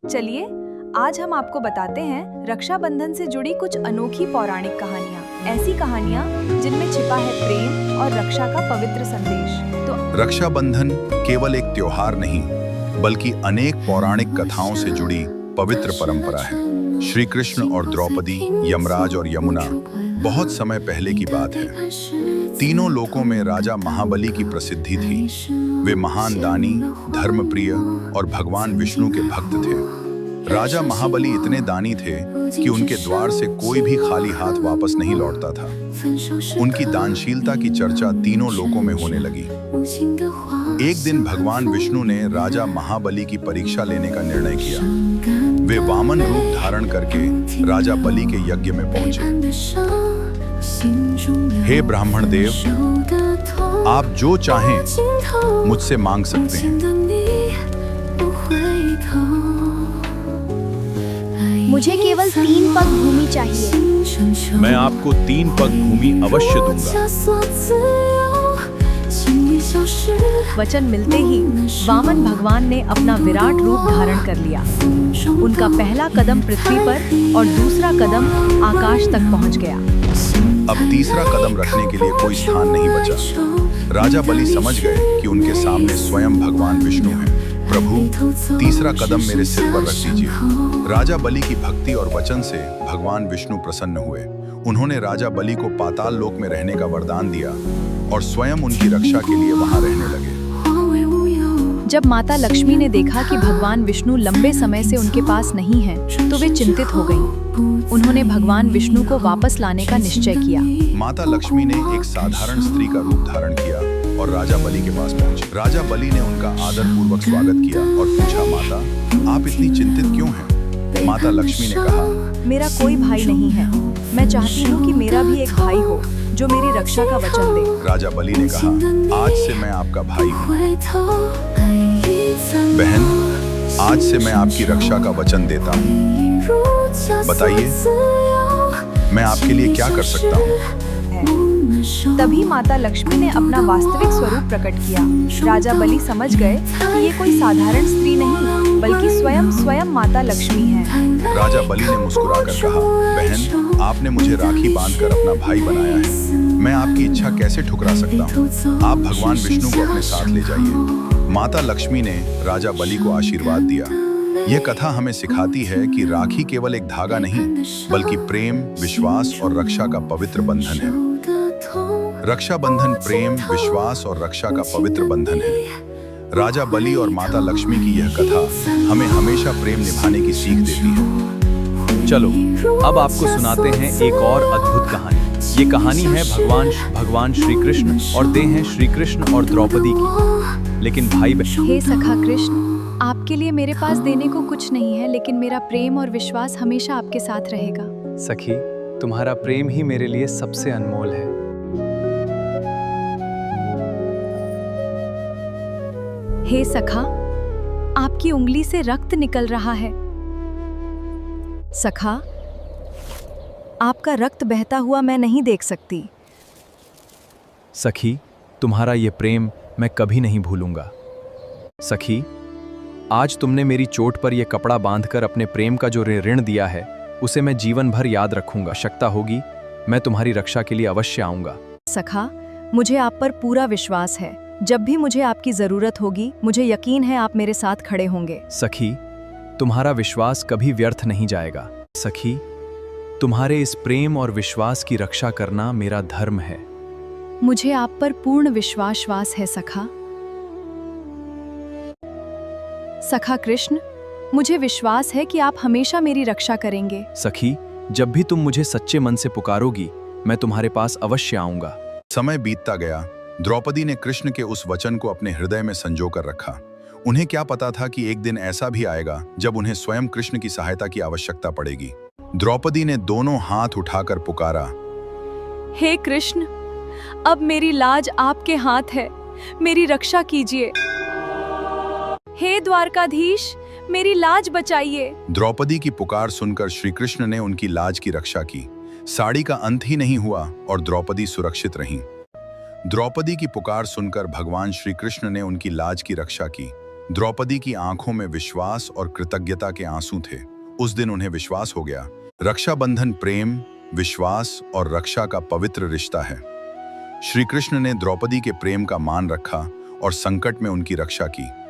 चलिए आज हम आपको बताते हैं रक्षाबंधन से जुड़ी कुछ अनोखी पौराणिक कहानियाँ। ऐसी कहानियाँ जिनमें छिपा है प्रेम और रक्षा का पवित्र संदेश। तो रक्षाबंधन केवल एक त्योहार नहीं, बल्कि अनेक पौराणिक कथाओं से जुड़ी पवित्र परंपरा है। श्री कृष्ण और द्रौपदी, यमराज और यमुना बहुत समय पहले की बात है। तीनों लोकों में राजा महाबली की प्रसिद्धि थी। वे महान दानी, धर्मप्रिय और भगवान विष्णु के भक्त थे। राजा महाबली इतने दानी थे कि उनके द्वार से कोई भी खाली हाथ वापस नहीं लौटता था। उनकी दानशीलता की चर्चा तीनों लोकों में होने लगी। एक दिन भगवान विष्णु ने राजा महाबली की परीक्षा लेने का निर्णय किया। वे वामन रूप धारण करके राजा बलि के यज्ञ में पहुंचे। हे ब्राह्मण देव, आप जो चाहें मुझसे मांग सकते हैं। मुझे केवल 3 पग भूमि चाहिए। मैं आपको 3 पग भूमि अवश्य दूंगा। वचन मिलते ही वामन भगवान ने अपना विराट रूप धारण कर लिया। उनका पहला कदम पृथ्वी पर और दूसरा कदम आकाश तक पहुंच गया। अब तीसरा कदम रखने के लिए कोई स्थान नहीं बचा। राजा बलि समझ गए कि उनके सामने स्वयं भगवान विष्णु हैं। प्रभु, तीसरा कदम मेरे सिर पर रख दीजिए। राजा बलि की भक्ति और वचन से भगवान विष्णु प्रसन्न हुए। उन्होंने राजा बलि को पाताल लोक में रहने का वरदान दिया और स्वयं उनकी रक्षा के लिए वहां रहने लगे। जब माता लक्ष्मी ने देखा कि भगवान विष्णु लंबे समय से उनके पास नहीं हैं, तो वे चिंतित हो गईं। उन्होंने भगवान विष्णु को वापस लाने का निश्चय किया। माता लक्ष्मी ने एक साधारण स्त्री का रूप धारण किया और राजा बलि के पास पहुंचे। राजा बलि ने उनका आदरपूर्वक स्वागत किया और पूछा, माता, आप इतनी चिंतित क्यों हैं? माता लक्ष्मी ने कहा, मेरा कोई भाई नहीं है। मैं चाहती हूँ कि मेरा भी एक भाई हो जो मेरी रक्षा का वचन दे। राजा बलि ने कहा, आज से मैं आपका भाई हूँ। बहन, आज से मैं आपकी रक्षा का वचन देता हूँ। बताइए, मैं आपके लिए क्या कर सकता हूँ? तभी माता लक्ष्मी ने अपना वास्तविक स्वरूप प्रकट किया। राजा बलि समझ गए कि ये कोई साधारण स्त्री नहीं, बल्कि स्वयं माता लक्ष्मी है। राजा बलि ने मुस्कुराकर कहा, बहन, आपने मुझे राखी बांधकर अपना भाई बनाया है। मैं आपकी इच्छा कैसे ठुकरा सकता हूँ? आप भगवान विष्णु को अपने साथ ले जाइए। माता लक्ष्मी ने राजा बलि को आशीर्वाद दिया। यह कथा हमें सिखाती है कि राखी केवल एक धागा नहीं, बल्कि प्रेम, विश्वास और रक्षा का पवित्र बंधन है। रक्षाबंधन प्रेम, विश्वास और रक्षा का पवित्र बंधन है। राजा बलि और माता लक्ष्मी की यह कथा हमें हमेशा प्रेम निभाने की सीख देती है। चलो, अब आपको सुनाते हैं एक और अद्भुत कहानी। ये कहानी है भगवान श्री कृष्ण और देह हैं श्री कृष्ण और द्रौपदी की। लेकिन भाई बहन, हे सखा कृष्ण, आपके लिए मेरे पास देने को कुछ नहीं है, लेकिन मेरा प्रेम और विश्वास हमेशा आपके साथ रहेगा। सखी, तुम्हारा प्रेम ही मेरे लिए सबसे अनमोल है। हे सखा, आपकी उंगली से रक्त निकल रहा है। सखा, आपका रक्त बहता हुआ मैं नहीं देख सकती। सखी, तुम्हारा ये प्रेम मैं कभी नहीं भूलूंगा। सखी, आज तुमने मेरी चोट पर यह कपड़ा बांधकर अपने प्रेम का जो ऋण दिया है, उसे मैं जीवन भर याद रखूंगा। आवश्यकता होगी, मैं तुम्हारी रक्षा के लिए अवश्य आऊंगा। सखा, मुझे आप पर पूरा विश्वास है। जब भी मुझे आपकी जरूरत होगी, मुझे यकीन है आप मेरे साथ खड़े होंगे। सखी, तुम्हारा विश्वास कभी व्यर्थ नहीं जाएगा। सखी, तुम्हारे इस प्रेम और विश्वास की रक्षा करना मेरा धर्म है। मुझे आप पर पूर्ण विश्वास है सखा। सखा कृष्ण, मुझे विश्वास है कि आप हमेशा मेरी रक्षा करेंगे। सखी, जब भी तुम मुझे सच्चे मन से पुकारोगी, मैं तुम्हारे पास अवश्य आऊंगा। समय बीतता गया। द्रौपदी ने कृष्ण के उस वचन को अपने हृदय में संजो कर रखा। उन्हें क्या पता था कि एक दिन ऐसा भी आएगा जब उन्हें स्वयं कृष्ण की सहायता की आवश्यकता पड़ेगी। द्रौपदी ने दोनों हाथ उठाकर पुकारा, हे कृष्ण, अब मेरी लाज आपके हाथ है, मेरी रक्षा कीजिए। हे द्वारकाधीश, मेरी लाज बचाइए। द्रौपदी की पुकार सुनकर श्री कृष्ण ने उनकी लाज की रक्षा की। साड़ी का अंत ही नहीं हुआ और द्रौपदी सुरक्षित रहीं। द्रौपदी की पुकार सुनकर भगवान श्री कृष्ण ने उनकी लाज की रक्षा की। द्रौपदी की आंखों में विश्वास और कृतज्ञता के आंसू थे। उस दिन उन्हें विश्वास हो गया, रक्षाबंधन प्रेम, विश्वास और रक्षा का पवित्र रिश्ता है। श्री कृष्ण ने द्रौपदी के प्रेम का मान रखा और संकट में उनकी रक्षा की।